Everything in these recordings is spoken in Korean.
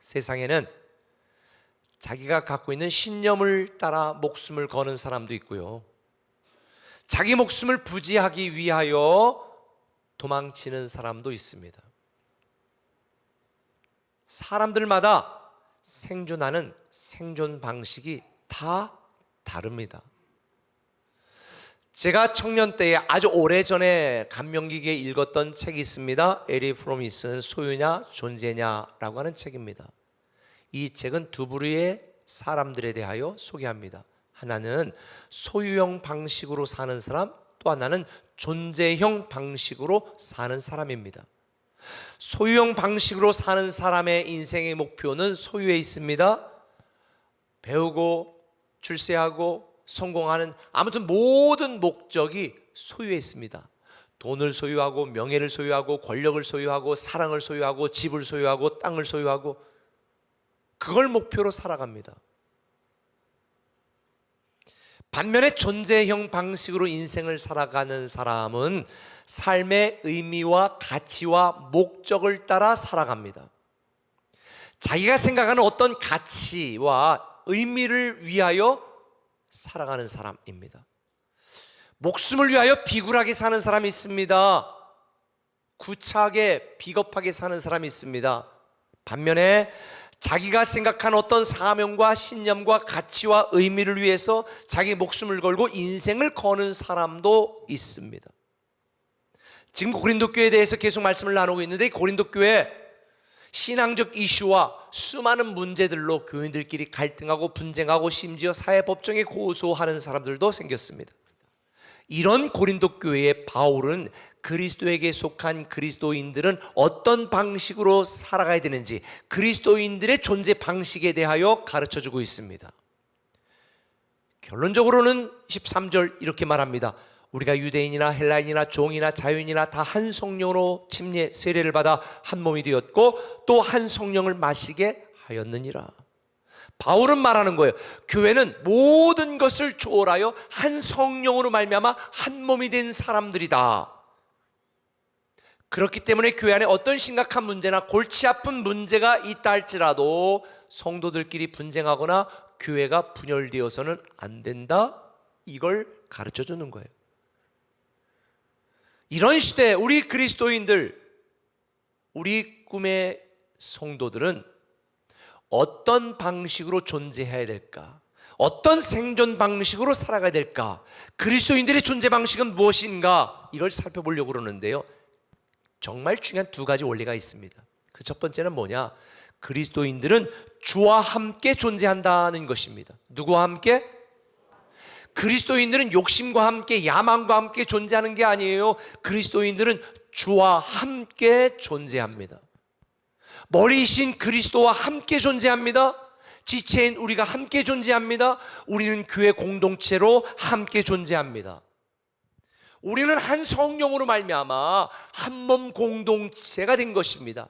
세상에는 자기가 갖고 있는 신념을 따라 목숨을 거는 사람도 있고요, 자기 목숨을 부지하기 위하여 도망치는 사람도 있습니다. 사람들마다 생존하는 생존 방식이 다 다릅니다. 제가 청년 때에 아주 오래전에 감명 깊게 읽었던 책이 있습니다. 에리 프로미스는 소유냐 존재냐라고 하는 책입니다. 이 책은 두 부류의 사람들에 대하여 소개합니다. 하나는 소유형 방식으로 사는 사람, 또 하나는 존재형 방식으로 사는 사람입니다. 소유형 방식으로 사는 사람의 인생의 목표는 소유에 있습니다. 배우고 출세하고 성공하는, 아무튼 모든 목적이 소유에 있습니다. 돈을 소유하고 명예를 소유하고 권력을 소유하고 사랑을 소유하고 집을 소유하고 땅을 소유하고 그걸 목표로 살아갑니다. 반면에 존재형 방식으로 인생을 살아가는 사람은 삶의 의미와 가치와 목적을 따라 살아갑니다. 자기가 생각하는 어떤 가치와 의미를 위하여 살아가는 사람입니다. 목숨을 위하여 비굴하게 사는 사람이 있습니다. 구차하게 비겁하게 사는 사람이 있습니다. 반면에 자기가 생각한 어떤 사명과 신념과 가치와 의미를 위해서 자기 목숨을 걸고 인생을 거는 사람도 있습니다. 지금 고린도 교회에 대해서 계속 말씀을 나누고 있는데, 고린도 교회 신앙적 이슈와 수많은 문제들로 교인들끼리 갈등하고 분쟁하고 심지어 사회법정에 고소하는 사람들도 생겼습니다. 이런 고린도 교회의 바울은 그리스도에게 속한 그리스도인들은 어떤 방식으로 살아가야 되는지, 그리스도인들의 존재 방식에 대하여 가르쳐주고 있습니다. 결론적으로는 13절 이렇게 말합니다. 우리가 유대인이나 헬라인이나 종이나 자유인이나 다 한 성령으로 침례 세례를 받아 한 몸이 되었고 또 한 성령을 마시게 하였느니라. 바울은 말하는 거예요. 교회는 모든 것을 초월하여 한 성령으로 말미암아 한 몸이 된 사람들이다. 그렇기 때문에 교회 안에 어떤 심각한 문제나 골치 아픈 문제가 있다 할지라도 성도들끼리 분쟁하거나 교회가 분열되어서는 안 된다, 이걸 가르쳐 주는 거예요. 이런 시대에 우리 그리스도인들, 우리 꿈의 성도들은 어떤 방식으로 존재해야 될까? 어떤 생존 방식으로 살아가야 될까? 그리스도인들의 존재 방식은 무엇인가? 이걸 살펴보려고 그러는데요, 정말 중요한 두 가지 원리가 있습니다. 그 첫 번째는 뭐냐? 그리스도인들은 주와 함께 존재한다는 것입니다. 누구와 함께? 그리스도인들은 욕심과 함께 야망과 함께 존재하는 게 아니에요. 그리스도인들은 주와 함께 존재합니다. 머리이신 그리스도와 함께 존재합니다. 지체인 우리가 함께 존재합니다. 우리는 교회 공동체로 함께 존재합니다. 우리는 한 성령으로 말미암아 한 몸 공동체가 된 것입니다.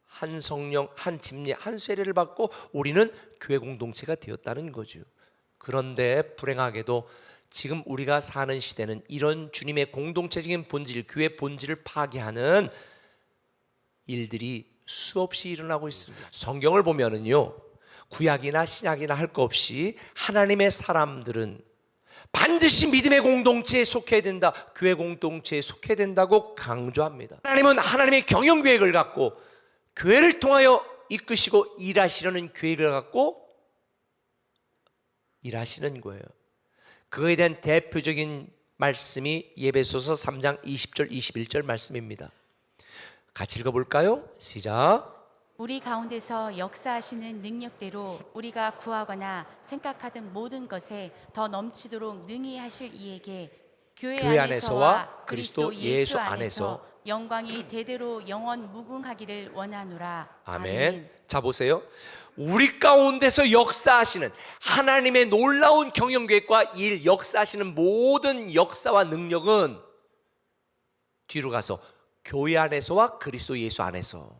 한 성령, 한 침례, 한 세례를 받고 우리는 교회 공동체가 되었다는 거죠. 그런데 불행하게도 지금 우리가 사는 시대는 이런 주님의 공동체적인 본질, 교회 본질을 파괴하는 일들이 수없이 일어나고 있습니다. 성경을 보면은요, 구약이나 신약이나 할 것 없이 하나님의 사람들은 반드시 믿음의 공동체에 속해야 된다, 교회 공동체에 속해야 된다고 강조합니다. 하나님은 하나님의 경영 계획을 갖고 교회를 통하여 이끄시고 일하시려는 계획을 갖고 일하시는 거예요. 그거에 대한 대표적인 말씀이 에베소서 3장 20절 21절 말씀입니다. 같이 읽어볼까요? 시작. 우리 가운데서 역사하시는 능력대로 우리가 구하거나 생각하던 모든 것에 더 넘치도록 능히 하실 이에게 교회 안에서와 그리스도 예수 안에서 영광이 대대로 영원 무궁하기를 원하노라. 아멘. 자 보세요. 우리 가운데서 역사하시는 하나님의 놀라운 경영계획과 일, 역사하시는 모든 역사와 능력은 뒤로 가서 교회 안에서와 그리스도 예수 안에서,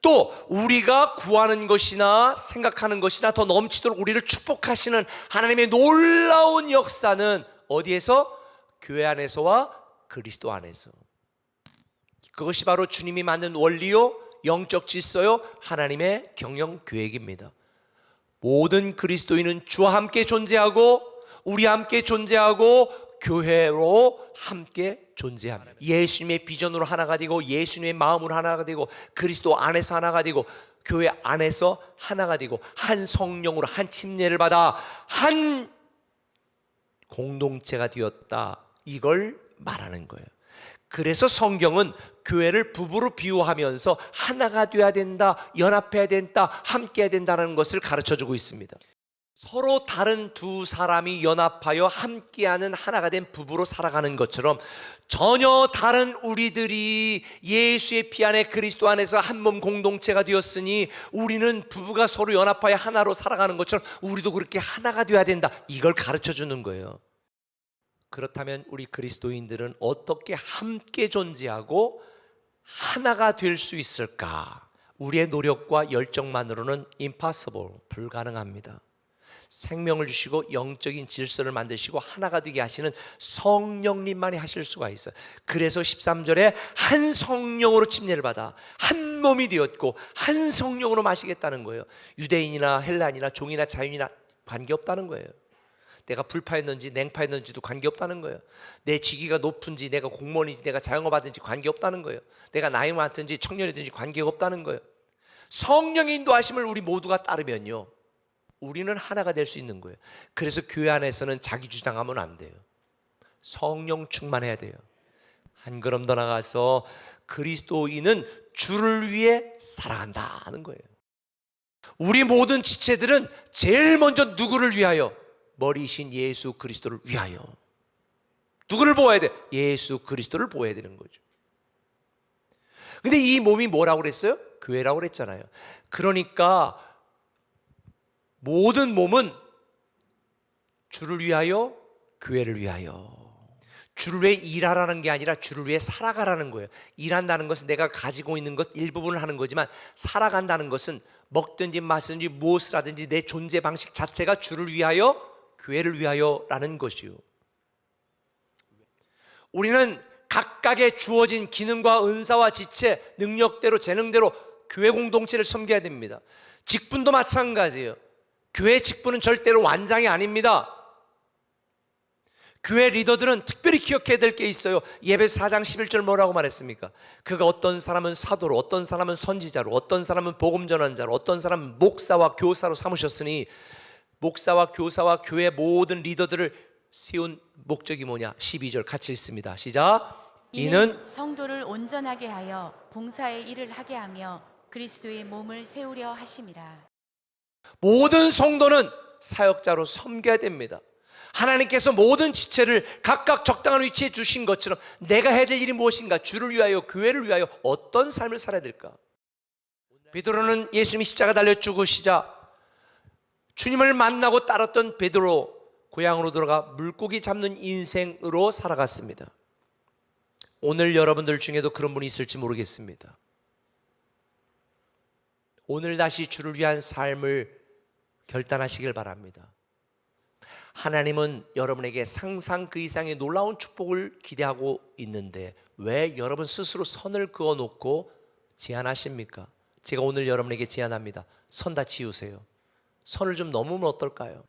또 우리가 구하는 것이나 생각하는 것이나 더 넘치도록 우리를 축복하시는 하나님의 놀라운 역사는 어디에서? 교회 안에서와 그리스도 안에서. 그것이 바로 주님이 만든 원리요 영적 질서요, 하나님의 경영 계획입니다. 모든 그리스도인은 주와 함께 존재하고 우리 함께 존재하고 교회로 함께 존재합니다. 예수님의 비전으로 하나가 되고 예수님의 마음으로 하나가 되고 그리스도 안에서 하나가 되고 교회 안에서 하나가 되고 한 성령으로 한 침례를 받아 한 공동체가 되었다, 이걸 말하는 거예요. 그래서 성경은 교회를 부부로 비유하면서 하나가 돼야 된다, 연합해야 된다, 함께 해야 된다는 것을 가르쳐주고 있습니다. 서로 다른 두 사람이 연합하여 함께하는 하나가 된 부부로 살아가는 것처럼 전혀 다른 우리들이 예수의 피 안에 그리스도 안에서 한 몸 공동체가 되었으니 우리는 부부가 서로 연합하여 하나로 살아가는 것처럼 우리도 그렇게 하나가 돼야 된다, 이걸 가르쳐주는 거예요. 그렇다면 우리 그리스도인들은 어떻게 함께 존재하고 하나가 될 수 있을까? 우리의 노력과 열정만으로는 impossible, 불가능합니다. 생명을 주시고 영적인 질서를 만드시고 하나가 되게 하시는 성령님만이 하실 수가 있어요. 그래서 13절에 한 성령으로 침례를 받아 한 몸이 되었고 한 성령으로 마시겠다는 거예요. 유대인이나 헬라인이나 종이나 자유인이나 관계없다는 거예요. 내가 불파였는지 냉파였는지도 관계없다는 거예요. 내 직위가 높은지 내가 공무원인지 내가 자영업하든지 관계없다는 거예요. 내가 나이 많든지 청년이든지 관계가 없다는 거예요. 성령의 인도하심을 우리 모두가 따르면요, 우리는 하나가 될 수 있는 거예요. 그래서 교회 안에서는 자기 주장하면 안 돼요. 성령 충만해야 돼요. 한 걸음 더 나가서 그리스도인은 주를 위해 살아간다 하는 거예요. 우리 모든 지체들은 제일 먼저 누구를 위하여? 머리이신 예수 그리스도를 위하여. 누구를 보아야 돼? 예수 그리스도를 보아야 되는 거죠. 근데 이 몸이 뭐라고 그랬어요? 교회라고 그랬잖아요. 그러니까 모든 몸은 주를 위하여, 교회를 위하여. 주를 위해 일하라는 게 아니라 주를 위해 살아가라는 거예요. 일한다는 것은 내가 가지고 있는 것 일부분을 하는 거지만 살아간다는 것은 먹든지 마시든지 무엇을 하든지 내 존재 방식 자체가 주를 위하여, 교회를 위하여라는 것이요. 우리는 각각의 주어진 기능과 은사와 지체, 능력대로, 재능대로 교회 공동체를 섬겨야 됩니다. 직분도 마찬가지예요. 교회 직분은 절대로 완장이 아닙니다. 교회 리더들은 특별히 기억해야 될 게 있어요. 예배서 4장 11절 뭐라고 말했습니까? 그가 어떤 사람은 사도로, 어떤 사람은 선지자로, 어떤 사람은 복음 전환자로, 어떤 사람은 목사와 교사로 삼으셨으니, 목사와 교사와 교회 모든 리더들을 세운 목적이 뭐냐? 12절 같이 읽습니다. 시작. 이는 성도를 온전하게 하여 봉사의 일을 하게 하며 그리스도의 몸을 세우려 하심이라. 모든 성도는 사역자로 섬겨야 됩니다. 하나님께서 모든 지체를 각각 적당한 위치에 주신 것처럼 내가 해야 될 일이 무엇인가? 주를 위하여, 교회를 위하여 어떤 삶을 살아야 될까? 베드로는 예수님이 십자가 달려 죽으시자 주님을 만나고 따랐던 베드로, 고향으로 돌아가 물고기 잡는 인생으로 살아갔습니다. 오늘 여러분들 중에도 그런 분이 있을지 모르겠습니다. 오늘 다시 주를 위한 삶을 결단하시길 바랍니다. 하나님은 여러분에게 상상 그 이상의 놀라운 축복을 기대하고 있는데 왜 여러분 스스로 선을 그어놓고 제안하십니까? 제가 오늘 여러분에게 제안합니다. 선 다 지우세요. 선을 좀 넘으면 어떨까요?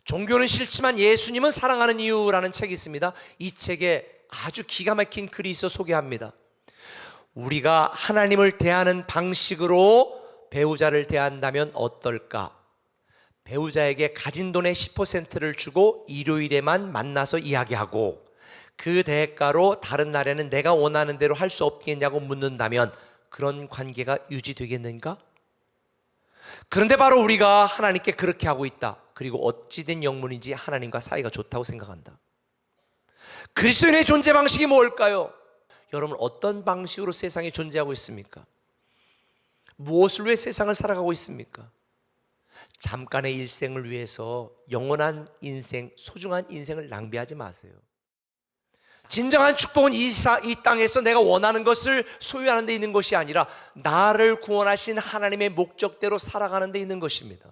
종교는 싫지만 예수님은 사랑하는 이유라는 책이 있습니다. 이 책에 아주 기가 막힌 글이 있어 소개합니다. 우리가 하나님을 대하는 방식으로 배우자를 대한다면 어떨까? 배우자에게 가진 돈의 10%를 주고 일요일에만 만나서 이야기하고 그 대가로 다른 날에는 내가 원하는 대로 할 수 없겠냐고 묻는다면 그런 관계가 유지되겠는가? 그런데 바로 우리가 하나님께 그렇게 하고 있다. 그리고 어찌된 영문인지 하나님과 사이가 좋다고 생각한다. 그리스도인의 존재 방식이 뭘까요? 여러분 어떤 방식으로 세상에 존재하고 있습니까? 무엇을 위해 세상을 살아가고 있습니까? 잠깐의 일생을 위해서 영원한 인생, 소중한 인생을 낭비하지 마세요. 진정한 축복은 이 땅에서 내가 원하는 것을 소유하는 데 있는 것이 아니라 나를 구원하신 하나님의 목적대로 살아가는 데 있는 것입니다.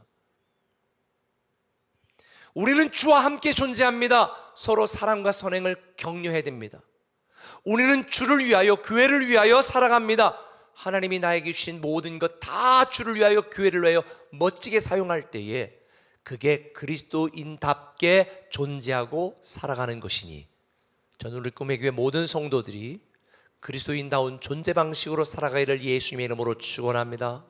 우리는 주와 함께 존재합니다. 서로 사랑과 선행을 격려해야 됩니다. 우리는 주를 위하여, 교회를 위하여 살아갑니다. 하나님이 나에게 주신 모든 것 다 주를 위하여, 교회를 위하여 멋지게 사용할 때에 그게 그리스도인답게 존재하고 살아가는 것이니, 저는 우리 꿈의 교회 모든 성도들이 그리스도인다운 존재 방식으로 살아가기를 예수님의 이름으로 축원합니다.